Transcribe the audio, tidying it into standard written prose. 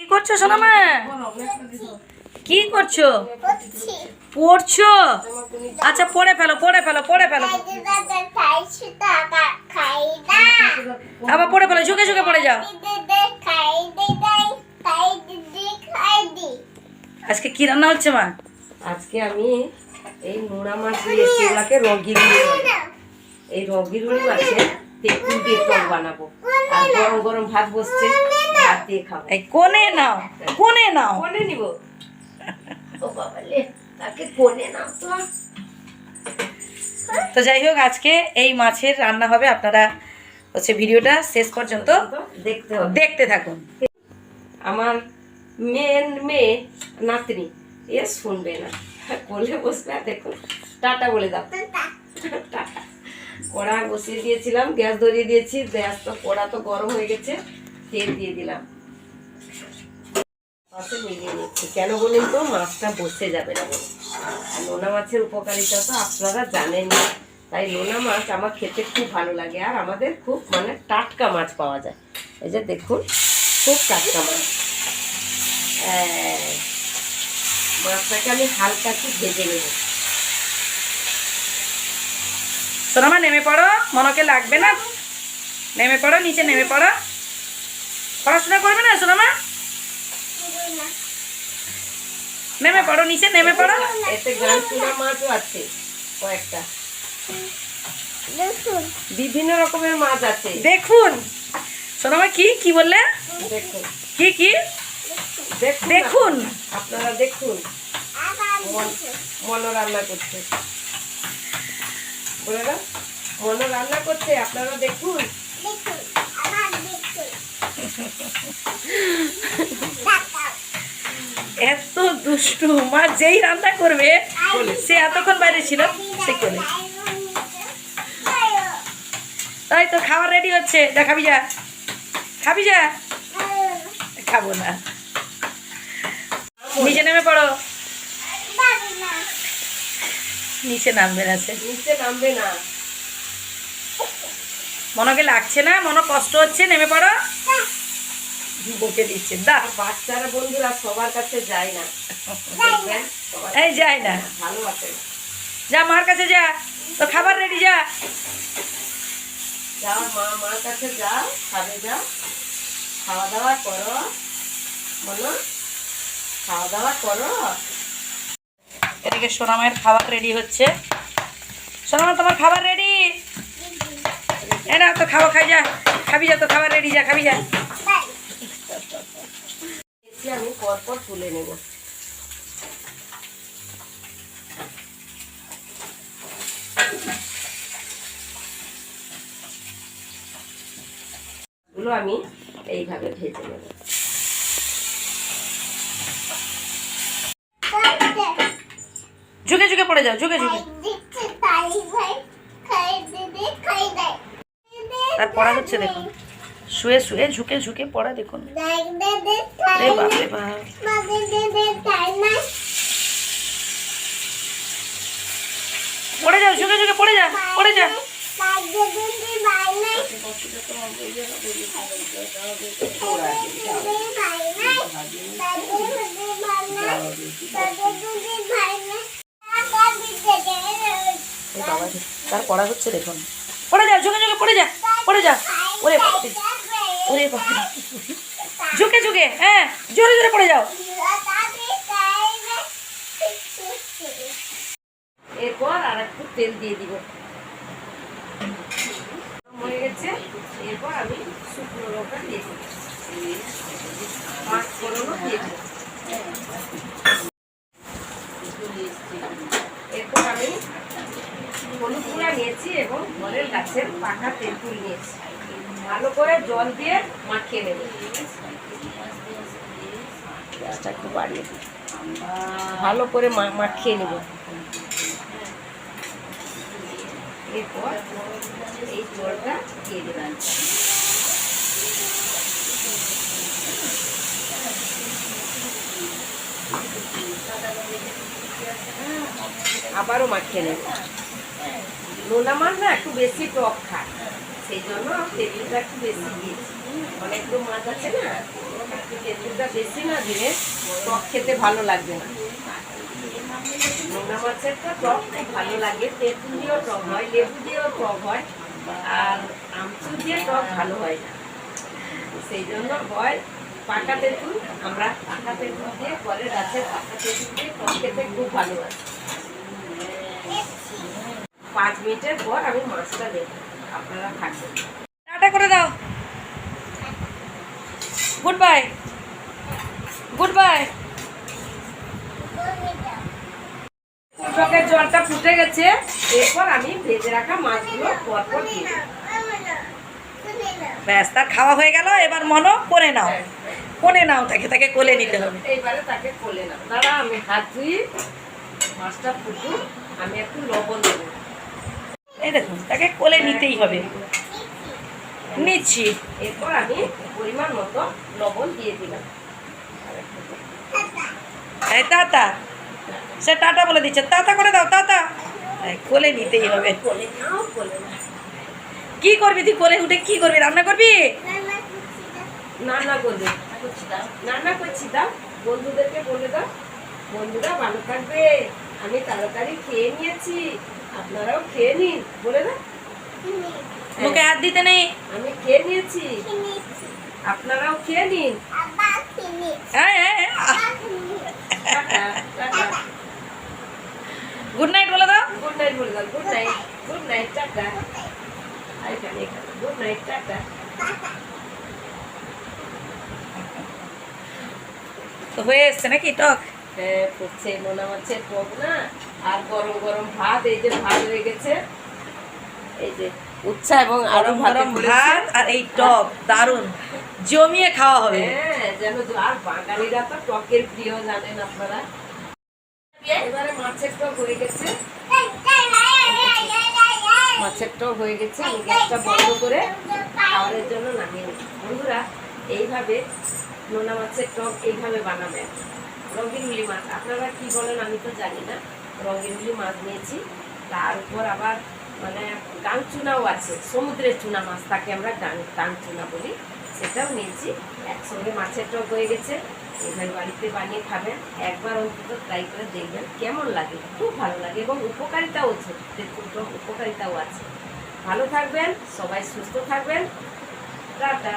কি করছো সোনামা? কি করছো? পড়ছো? আচ্ছা পড়ে ফেলো পড়ে ফেলো পড়ে ফেলো। আবার পড়ে ফেলো, ঝুঁকে ঝুঁকে পড়ে যাও। আজকে কি রান্না হচ্ছে মা? আজকে আমি এই নোনা মাছ দিয়েছি, এগুলাকে রগিরুড়ি বলে। এই রগিরুড়ি মাছে তেঁতুল দিয়ে টক বানাবো, আর গরম গরম ভাত বসছে, ভাত দিয়ে খাবো। এই কোণে নাও, কোণে নাও। কোনে নিব? ও বাবা লে, তাকে কোনে নাও তো। তো যাই হোক, আজকে এই মাছের রান্না হবে। আপনারা হচ্ছে ভিডিওটা শেষ পর্যন্ত দেখতে হবে, দেখতে থাকুন। আমার মেয়ে নাতনি এ শুনবে না, কোলে বসবে। আর দেখুন, টাটা বলে দাও। টাটা। কড়া বসিয়ে দিয়েছিলাম, গ্যাস ধরিয়ে দিয়েছি। গ্যাস তো কড়া তো গরম হয়ে গেছে, তেল দিয়ে দিলাম। পাশে মিলিয়ে নিচ্ছি, কেন বলুন তো, মাছটা বসে যাবে না বলে। আর নোনা মাছের উপকারিতা তো আপনারা জানেন না, তাই নোনা মাছ আমার খেতে খুব ভালো লাগে। আর আমাদের খুব টাটকা মাছ পাওয়া যায়। এই যে দেখুন, খুব টাটকা মাছ। মাছটাকে আমি হালকা একটু ভেজে নেব। সোনামা নেমে পড়ো, মনকে লাগবে না। নেমে পড়ো, নিচে নেমে পড়ো। পড়াশোনা করবে না সোনামা? নেমে পড়ো, নিচে নেমে পড়ো। এতে গানচুনা মাছও আছে কয়েকটা, বিভিন্ন রকমের মাছ আছে। দেখুন সোনামা, কি কি বললে? দেখুন কি কি দেখুন, আপনারা দেখুন। মনো রান্না করছে, বলে না, মনো রান্না করছে, আপনারা দেখুন। এত দুষ্টু মা, যেই রান্না করবে সে এতক্ষণ বাইরে ছিল, সে করে। তাই তো খাবার রেডি হচ্ছে, যা খাবি যা, খাবি যা। খাবো না, নিচে নেমে পড়ো। নিচে নামবে না, সে নিচে নামবে না। মনকে লাগছে না, মনে কষ্ট হচ্ছে, নেমে পড়ো। বকে দিচ্ছে দা। বাচ্চারা বন্ধুরা সবার কাছে যায় না, দেখবেন, এই যায় না, ভালো আছে। যা মার কাছে যা, তো খাবার রেডি, যা যাও মার কাছে যাও, খাবে যাও, খাওয়া দাওয়া করো, বলো খাওয়া দাওয়া করো। এদিকে সোনামায়ের খাবার রেডি হচ্ছে। সোনামা, তোমার খাবার রেডি? এ না তো, খাবো, খাই যা, খাবি যা, তো খাবার রেডি, যা খাবি যা। আমি পরপর তুলে নেব। গুলো আমি এইভাবে ভেজে নেব। ঝুঁকে ঝুঁকে পড়ে যাও, ঝুঁকে ঝুঁকে। তার পড়া হচ্ছে দেখুন, শুয়ে শুয়ে ঝুঁকে ঝুঁকে পড়া দেখুন। রে বাপ রে বাপ। পড়ে যাও, ঝুঁকে ঝুঁকে পড়ে যা, পড়ে যা। বাবা, তার পড়া হচ্ছে দেখুন। পড়ে যাও, ঝুঁকে ঝুঁকে পড়ে যা, পড়ে যা। ওরে বাপরে, ওরে বাপরে, ঝুঁকে ঝুঁকে, হ্যাঁ, জোরে জোরে পড়ে যাও। এরপর আর একটু তেল দিয়ে দিব, হয়ে গেছে। এরপর আমি শুকনো লঙ্কা দিয়ে দিব, পাঁচ ফোড়নও দিয়ে দিব। এরপর আমি হলুদ গুঁড়া নিয়েছি এবং ঘরের গাছের পাকা তেঁতুল নিয়েছি, ভালো করে জল দিয়ে মাখিয়ে নেব। গ্যাসটা একটু বাড়িয়ে দিই, ভালো করে মাখিয়ে নেব। এরপর এই জলটা দিয়ে দেবেন, আবারও মাখিয়ে নেব। নোনা মাছ না একটু বেশি টক খায়, সেই জন্য তেলটা একটু বেশি দিয়েছি। অনেকগুলো মাছ আছে না, একটু তেঁতুলটা বেশি না দিলে টক খেতে ভালো লাগবে না। নোনা মাছেরটা টক খুব ভালো লাগে, তেঁতুল দিয়েও টক হয়, লেবু দিয়েও টক হয়, আর আমচুর দিয়ে টক ভালো হয় না। সেই জন্য হয় পাকা তেঁতুল, আমরা পাকা তেঁতুল দিয়ে ঘরের গাছের পাকা তেঁতুল দিয়ে টক খেতে খুব ভালো হয়। 5 মিনিটের পর আমি মাছটা দেব, আপনারা থাকবেন। টাটা করে দাও, গুড বাই, গুড বাই। টকের জলটা ফুটে গেছে, এরপর আমি ভেজে রাখা মাছগুলো পরপর দিয়ে দেব। ব্যাস, তার খাওয়া হয়ে গেল। এবার মনো করে নাও, কোলে নাও, তাকে তাকে কোলে নিতে হবে। এইবারে তাকে কোলে নাও। দাঁড়া, আমি হাত ধুই, মাছটা ফুটুক, আমি একটু লবণ দেবো। এই দেখুন, তাকে কোলে নিতেই হবে। নিচ্ছি। এরপর আমি পরিমাণ মতো লবণ দিয়ে দিলাম। এই টাটা, সে টাটা বলে দিচ্ছে, টাটা করে দাও, টাটা। এই, কোলে নিতেই হবে। কোলে নাও, কোলে নাও। কি করবি তুই? কোলে উঠে কি করবি? রান্না করবি? রান্না করবে, রান্না করছি। দাও, বন্ধুদেরকে বলে দাও, বন্ধুরা ভালো থাকবে, আমি তাড়াতাড়ি খেয়ে নিয়েছি, আপনারাও খেয়ে নিন, বলে দাও। মুখে হাত দিতে নেই। আমি খেয়ে নিয়েছি, আপনারাও খেয়ে নিন। Tata, tata. গুড নাইট বলে দাও। গুড নাইট বলে দাও, good night, good night, tata. এখানে এখানে গুড নাইট, টাটা। তো হয়ে এসছে নাকি টক? হ্যাঁ, ফুটছে নোনা মাছের টক না, আর গরম গরম ভাত। এই যে ভাত হয়ে গেছে, এই যে উচ্ছা এবং আরো গরম গরম ভাত আর এই টক, দারুণ জমিয়ে খাওয়া হবে। হ্যাঁ, যেন আর বাঙালিরা তো টকের প্রিয়, জানেন আপনারা। এবারে মাছের টক হয়ে গেছে, মাছের টক হয়ে গেছে। আমি গ্যাসটা বন্ধ করে খাওয়ারের জন্য নামিয়ে নিই। বন্ধুরা, এইভাবে নোনা মাছের টক এইভাবে বানাবেন। রঙিনগুলি মাছ, আপনারা কি বলেন আমি তো জানি না। রঙিনগুলি মাছ নিয়েছি, তার উপর আবার মানে গাংচুনাও আছে, সমুদ্রের চুনা মাছ, তাকে আমরা গাংচুনা বলি, সেটাও নিয়েছি। একসঙ্গে মাছের টক হয়ে গেছে। এইভাবে বাড়িতে বানিয়ে খাবেন, একবার অন্তত ট্রাই করে দেখবেন কেমন লাগে। খুব ভালো লাগে এবং উপকারিতাও আছে, তেঁতুল টক উপকারিতাও আছে। ভালো থাকবেন, সবাই সুস্থ থাকবেন, টাটা।